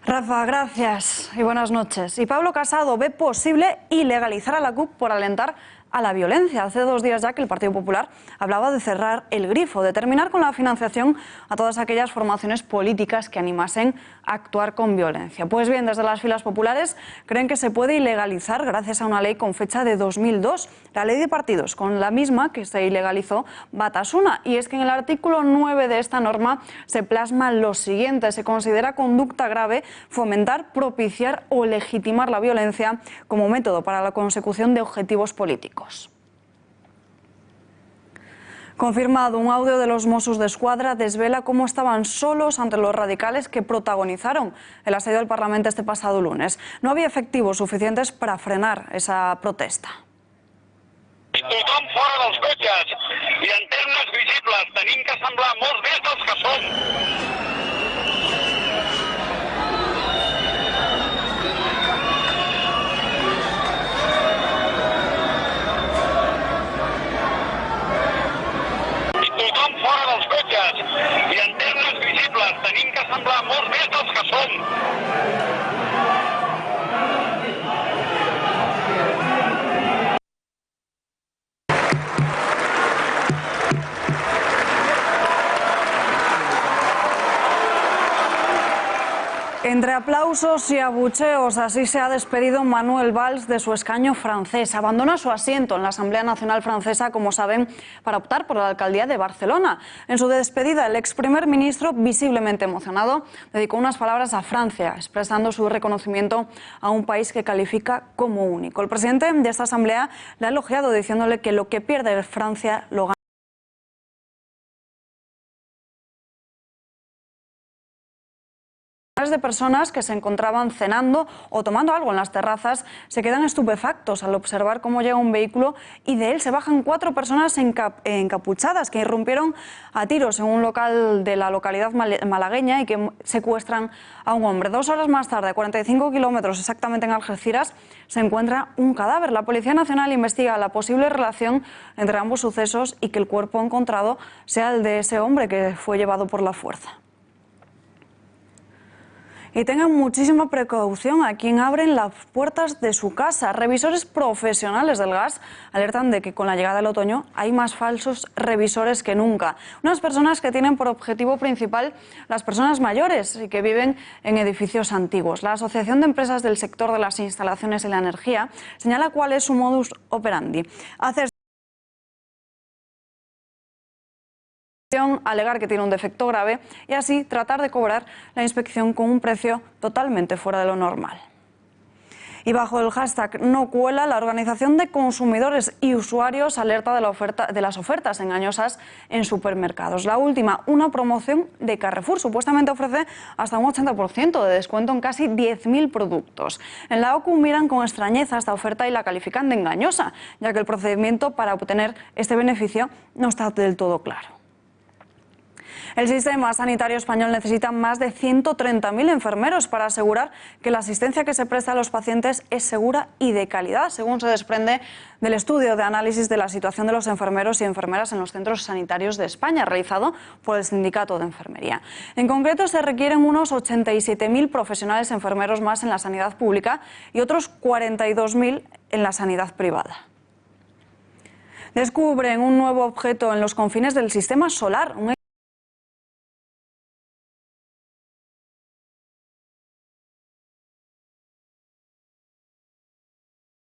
Rafa, gracias y buenas noches. Y Pablo Casado ve posible ilegalizar a la CUP por alentar a la violencia. Hace 2 días ya que el Partido Popular hablaba de cerrar el grifo, de terminar con la financiación a todas aquellas formaciones políticas que animasen a actuar con violencia. Pues bien, desde las filas populares creen que se puede ilegalizar gracias a una ley con fecha de 2002, la ley de partidos, con la misma que se ilegalizó Batasuna. Y es que en el artículo 9 de esta norma se plasma lo siguiente: se considera conducta grave fomentar, propiciar o legitimar la violencia como método para la consecución de objetivos políticos. Confirmado, un audio de los Mossos d'Esquadra desvela cómo estaban solos ante los radicales que protagonizaron el asedio al Parlamento este pasado lunes. No había efectivos suficientes para frenar esa protesta. Tothom fora dels cotxes, llanternes visibles, tenim que semblar molts més dels que som. Tothom fora dels cotxes, llanternes visibles, tenim que semblar molts més dels que som. Entre aplausos y abucheos, así se ha despedido Manuel Valls de su escaño francés. Abandona su asiento en la Asamblea Nacional Francesa, como saben, para optar por la alcaldía de Barcelona. En su despedida, el ex primer ministro, visiblemente emocionado, dedicó unas palabras a Francia, expresando su reconocimiento a un país que califica como único. El presidente de esta Asamblea le ha elogiado diciéndole que lo que pierde Francia lo gana. De personas que se encontraban cenando o tomando algo en las terrazas se quedan estupefactos al observar cómo llega un vehículo y de él se bajan 4 personas encapuchadas que irrumpieron a tiros en un local de la localidad malagueña y que secuestran a un hombre. 2 horas más tarde, a 45 kilómetros exactamente en Algeciras, se encuentra un cadáver. La Policía Nacional investiga la posible relación entre ambos sucesos y que el cuerpo encontrado sea el de ese hombre que fue llevado por la fuerza. Y tengan muchísima precaución a quien abren las puertas de su casa. Revisores profesionales del gas alertan de que con la llegada del otoño hay más falsos revisores que nunca. Unas personas que tienen por objetivo principal las personas mayores y que viven en edificios antiguos. La Asociación de Empresas del Sector de las Instalaciones y la Energía señala cuál es su modus operandi. Alegar que tiene un defecto grave y así tratar de cobrar la inspección con un precio totalmente fuera de lo normal. Y bajo el hashtag No Cuela, la Organización de Consumidores y Usuarios alerta de las ofertas engañosas en supermercados. La última, una promoción de Carrefour, supuestamente ofrece hasta un 80% de descuento en casi 10.000 productos. En la OCU miran con extrañeza esta oferta y la califican de engañosa, ya que el procedimiento para obtener este beneficio no está del todo claro. El sistema sanitario español necesita más de 130.000 enfermeros para asegurar que la asistencia que se presta a los pacientes es segura y de calidad, según se desprende del estudio de análisis de la situación de los enfermeros y enfermeras en los centros sanitarios de España, realizado por el Sindicato de Enfermería. En concreto, se requieren unos 87.000 profesionales enfermeros más en la sanidad pública y otros 42.000 en la sanidad privada. Descubren un nuevo objeto en los confines del sistema solar.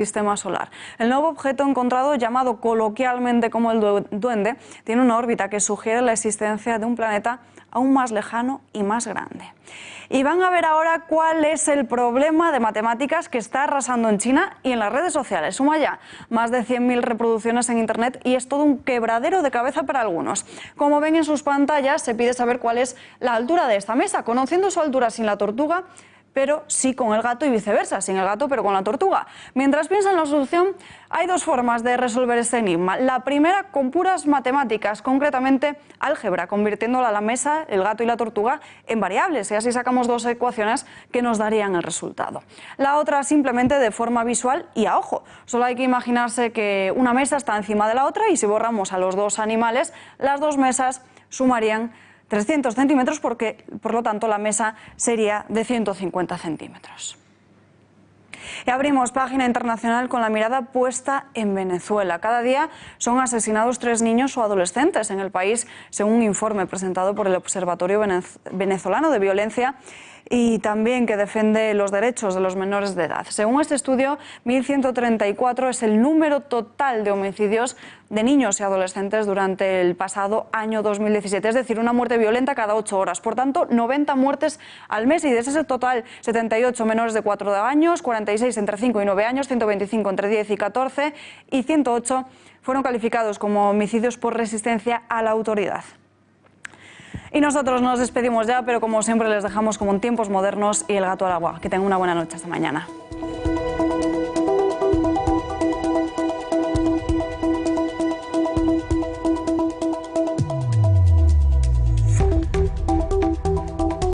Sistema solar. El nuevo objeto encontrado, llamado coloquialmente como el Duende, tiene una órbita que sugiere la existencia de un planeta aún más lejano y más grande. Y van a ver ahora cuál es el problema de matemáticas que está arrasando en China y en las redes sociales. Suma ya más de 100.000 reproducciones en Internet y es todo un quebradero de cabeza para algunos. Como ven en sus pantallas, se pide saber cuál es la altura de esta mesa, conociendo su altura sin la tortuga, pero sí con el gato y viceversa, sin el gato pero con la tortuga. Mientras piensan la solución, hay dos formas de resolver este enigma. La primera con puras matemáticas, concretamente álgebra, convirtiendo la mesa, el gato y la tortuga en variables, y así sacamos dos ecuaciones que nos darían el resultado. La otra simplemente de forma visual y a ojo. Solo hay que imaginarse que una mesa está encima de la otra y si borramos a los dos animales, las dos mesas sumarían 300 centímetros, porque por lo tanto la mesa sería de 150 centímetros. Y abrimos página internacional con la mirada puesta en Venezuela. Cada día son asesinados 3 niños o adolescentes en el país, según un informe presentado por el Observatorio Venezolano de Violencia y también que defiende los derechos de los menores de edad. Según este estudio, 1.134 es el número total de homicidios de niños y adolescentes durante el pasado año 2017, es decir, una muerte violenta cada 8 horas. Por tanto, 90 muertes al mes, y de ese total, 78 menores de 4 años, 46 entre 5 y 9 años, 125 entre 10 y 14 y 108 fueron calificados como homicidios por resistencia a la autoridad. Y nosotros nos despedimos ya, pero como siempre les dejamos como en tiempos modernos y el gato al agua. Que tengan una buena noche. Hasta mañana.